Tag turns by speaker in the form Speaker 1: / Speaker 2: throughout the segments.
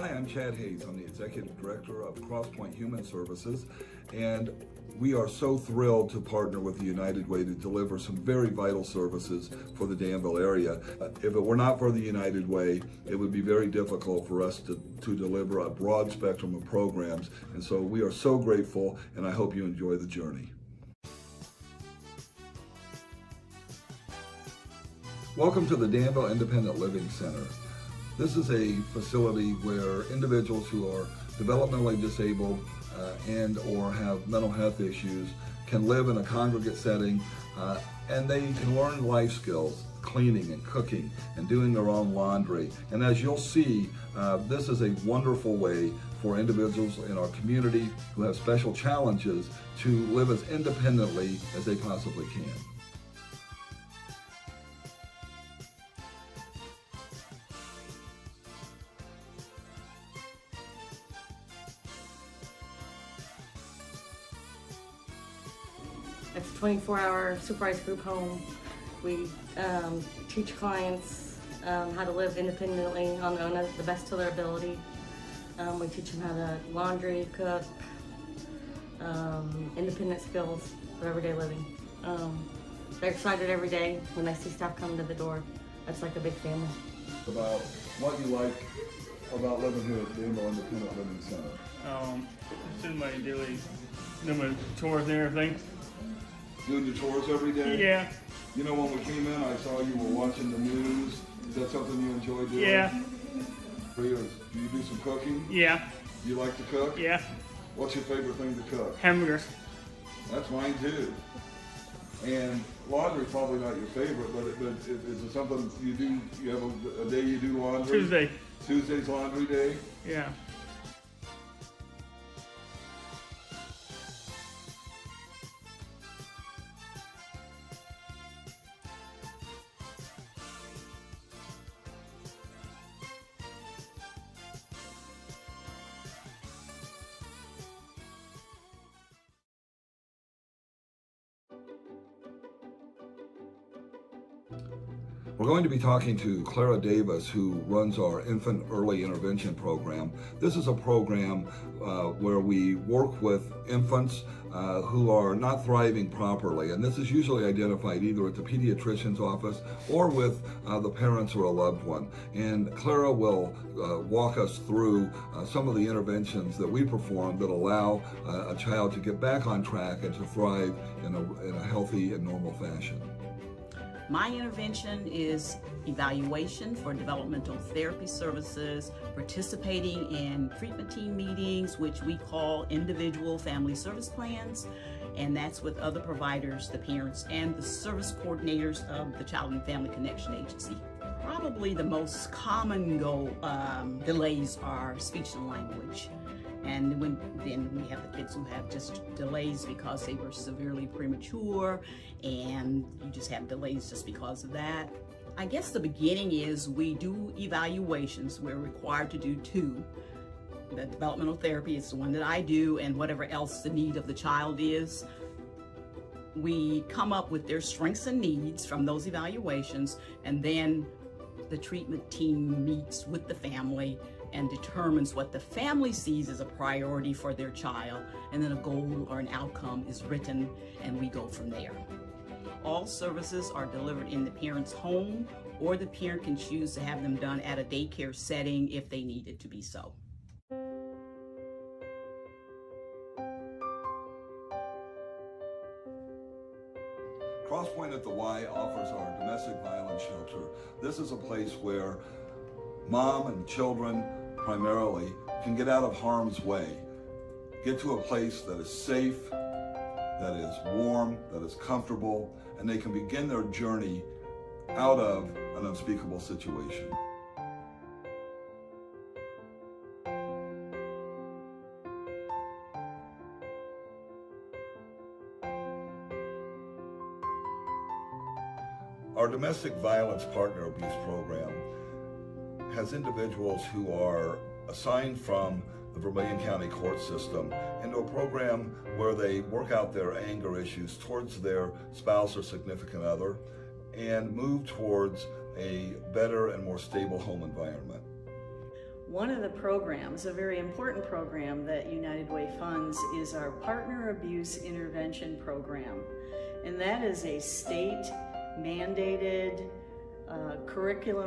Speaker 1: Hi, I'm Chad Hayes. I'm the Executive Director of Crosspoint Human Services, and we are so thrilled to partner with the United Way to deliver some very vital services for the Danville area. If it were not for the United Way, it would be very difficult for us to deliver a broad spectrum of programs, and so we are so grateful, and I hope you enjoy the journey. Welcome to the Danville Independent Living Center. This is a facility where individuals who are developmentally disabled and or have mental health issues can live in a congregate setting and they can learn life skills, cleaning and cooking and doing their own laundry. And as you'll see, this is a wonderful way for individuals in our community who have special challenges to live as independently as they possibly can.
Speaker 2: It's a 24-hour supervised group home. We teach clients how to live independently on their own at the best of their ability. We teach them how to laundry, cook, independent skills for everyday living. They're excited every day when they see staff coming to the door. It's like a big family.
Speaker 1: About what you like about living here at the Danville Independent Living Center.
Speaker 3: Just doing my daily, my chores and everything.
Speaker 1: Doing your chores every day?
Speaker 3: Yeah.
Speaker 1: You know, when we came in, I saw you were watching the news. Is that something you enjoy doing?
Speaker 3: Yeah.
Speaker 1: Do you do some cooking?
Speaker 3: Yeah.
Speaker 1: Do you like to cook?
Speaker 3: Yeah.
Speaker 1: What's your favorite thing to cook?
Speaker 3: Hamburgers.
Speaker 1: That's mine too. And laundry's probably not your favorite, but is it something you do? You have a day you do laundry?
Speaker 3: Tuesday.
Speaker 1: Tuesday's laundry day?
Speaker 3: Yeah.
Speaker 1: We're going to be talking to Clara Davis, who runs our Infant Early Intervention Program. This is a program where we work with infants who are not thriving properly, and this is usually identified either at the pediatrician's office or with the parents or a loved one. And Clara will walk us through some of the interventions that we perform that allow a child to get back on track and to thrive in a healthy and normal fashion.
Speaker 4: My intervention is evaluation for developmental therapy services, participating in treatment team meetings, which we call individual family service plans, and that's with other providers, the parents, and the service coordinators of the Child and Family Connection Agency. Probably the most common delays are speech and language. And then we have the kids who have just delays because they were severely premature, and you just have delays just because of that. I guess the beginning is we do evaluations. We're required to do 2. The developmental therapy is the one that I do, and whatever else the need of the child is. We come up with their strengths and needs from those evaluations, and then the treatment team meets with the family and determines what the family sees as a priority for their child, and then a goal or an outcome is written, and we go from there. All services are delivered in the parent's home, or the parent can choose to have them done at a daycare setting if they need it to be so.
Speaker 1: Crosspoint at the Y offers our domestic violence shelter. This is a place where mom and children primarily can get out of harm's way, get to a place that is safe, that is warm, that is comfortable, and they can begin their journey out of an unspeakable situation. Our domestic violence partner abuse program has individuals who are assigned from the Vermilion County court system into a program where they work out their anger issues towards their spouse or significant other and move towards a better and more stable home environment.
Speaker 5: One of the programs, a very important program that United Way funds, is our Partner Abuse Intervention Program. And that is a state-mandated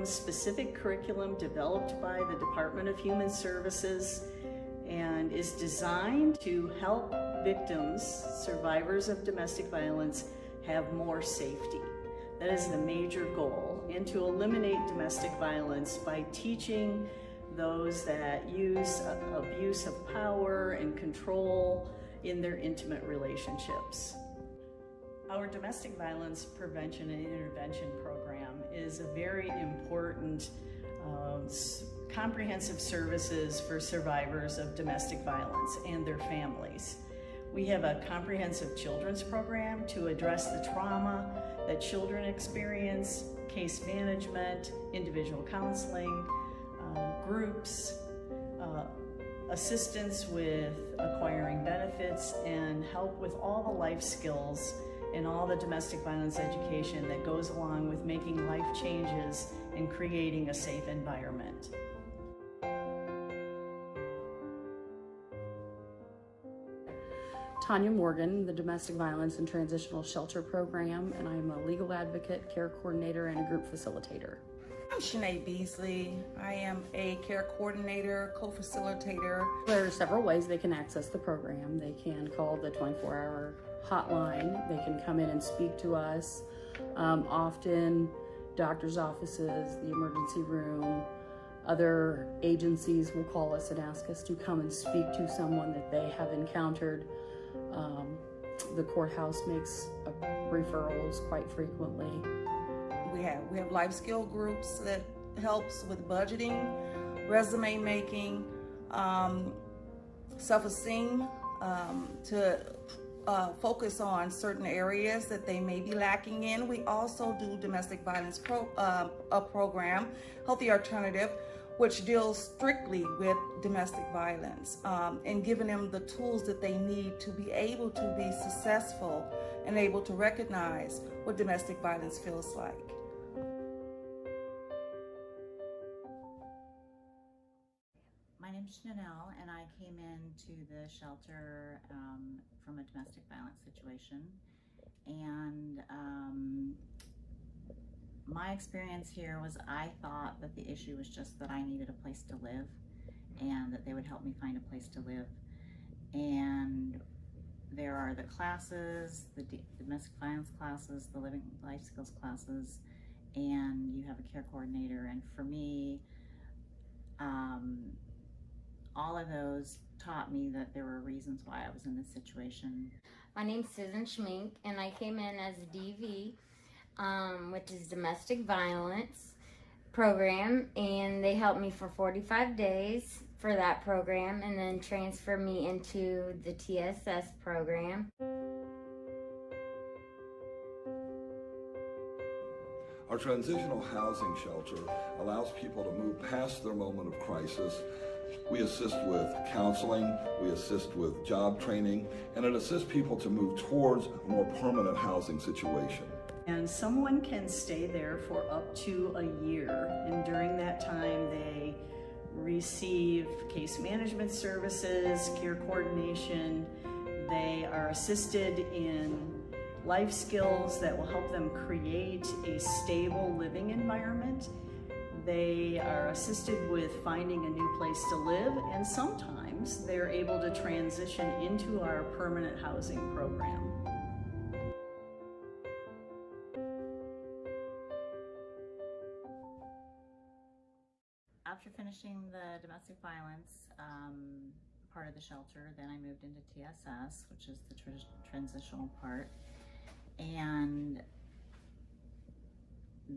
Speaker 5: specific curriculum developed by the Department of Human Services and is designed to help victims, survivors of domestic violence, have more safety. That is the major goal, and to eliminate domestic violence by teaching those that use abuse of power and control in their intimate relationships. Our domestic violence prevention and intervention program is a very important comprehensive services for survivors of domestic violence and their families. We have a comprehensive children's program to address the trauma that children experience, case management, individual counseling, groups, assistance with acquiring benefits, and help with all the life skills and all the domestic violence education that goes along with making life changes and creating a safe environment.
Speaker 6: Tanya Morgan, the Domestic Violence and Transitional Shelter Program, and I'm a legal advocate, care coordinator, and a group facilitator.
Speaker 7: I'm Sinead Beasley. I am a care coordinator, co-facilitator.
Speaker 6: There are several ways they can access the program. They can call the 24-hour hotline. They can come in and speak to us. Often doctor's offices, the emergency room, other agencies will call us and ask us to come and speak to someone that they have encountered. The courthouse makes referrals quite frequently.
Speaker 7: We have life skill groups that helps with budgeting, resume making, self-esteem, to focus on certain areas that they may be lacking in. We also do domestic violence program, Healthy Alternative, which deals strictly with domestic violence and giving them the tools that they need to be able to be successful and able to recognize what domestic violence feels like.
Speaker 8: My name's Chanel, and I came into the shelter from a domestic violence situation. And my experience here was, I thought that the issue was just that I needed a place to live and that they would help me find a place to live. And there are the classes, the domestic violence classes, the living life skills classes, and you have a care coordinator. And for me, all of those taught me that there were reasons why I was in this situation.
Speaker 9: My name's Susan Schmink, and I came in as a DV, which is domestic violence program, and they helped me for 45 days for that program and then transferred me into the TSS program.
Speaker 1: Our transitional housing shelter allows people to move past their moment of crisis. We assist with counseling, we assist with job training, and it assists people to move towards a more permanent housing situation.
Speaker 5: And someone can stay there for up to a year, and during that time they receive case management services, care coordination. They are assisted in life skills that will help them create a stable living environment. They are assisted with finding a new place to live, and sometimes they're able to transition into our permanent housing program.
Speaker 8: After finishing the domestic violence part of the shelter, then I moved into TSS, which is the transitional part. And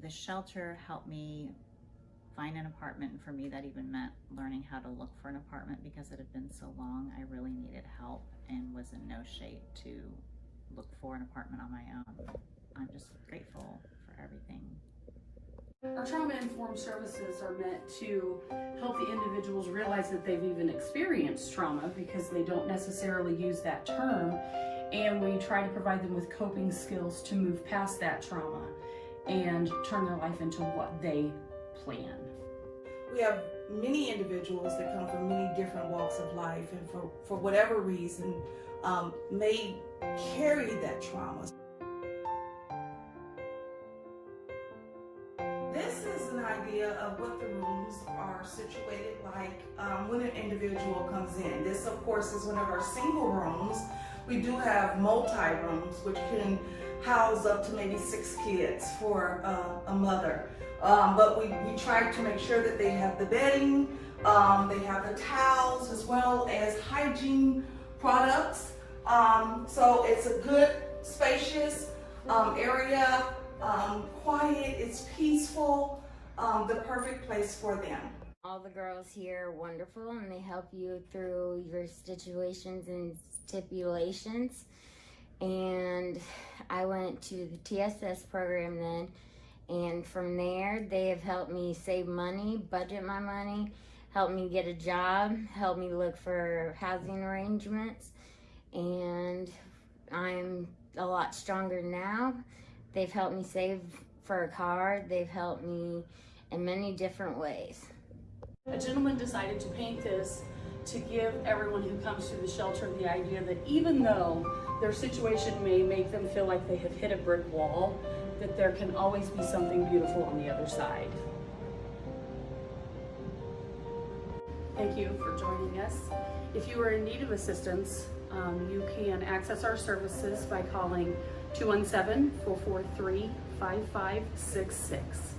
Speaker 8: the shelter helped me find an apartment, and for me that even meant learning how to look for an apartment because it had been so long. I really needed help and was in no shape to look for an apartment on my own. I'm just grateful for everything.
Speaker 6: Our trauma-informed services are meant to help the individuals realize that they've even experienced trauma because they don't necessarily use that term, and we try to provide them with coping skills to move past that trauma and turn their life into what they plan.
Speaker 7: We have many individuals that come from many different walks of life and for whatever reason may carry that trauma. This is an idea of what the rooms are situated like when an individual comes in. This, of course, is one of our single rooms. We do have multi-rooms, which can house up to maybe 6 kids for a mother. But we try to make sure that they have the bedding, they have the towels, as well as hygiene products. So it's a good, spacious area, quiet, it's peaceful, the perfect place for them.
Speaker 9: All the girls here are wonderful, and they help you through your situations and stipulations. And I went to the TSS program then, and from there they have helped me save money, budget my money, helped me get a job, helped me look for housing arrangements, and I'm a lot stronger now. They've helped me save for a car, they've helped me in many different ways.
Speaker 6: A gentleman decided to paint this to give everyone who comes to the shelter the idea that even though their situation may make them feel like they have hit a brick wall, that there can always be something beautiful on the other side. Thank you for joining us. If you are in need of assistance, you can access our services by calling 217-443-5566.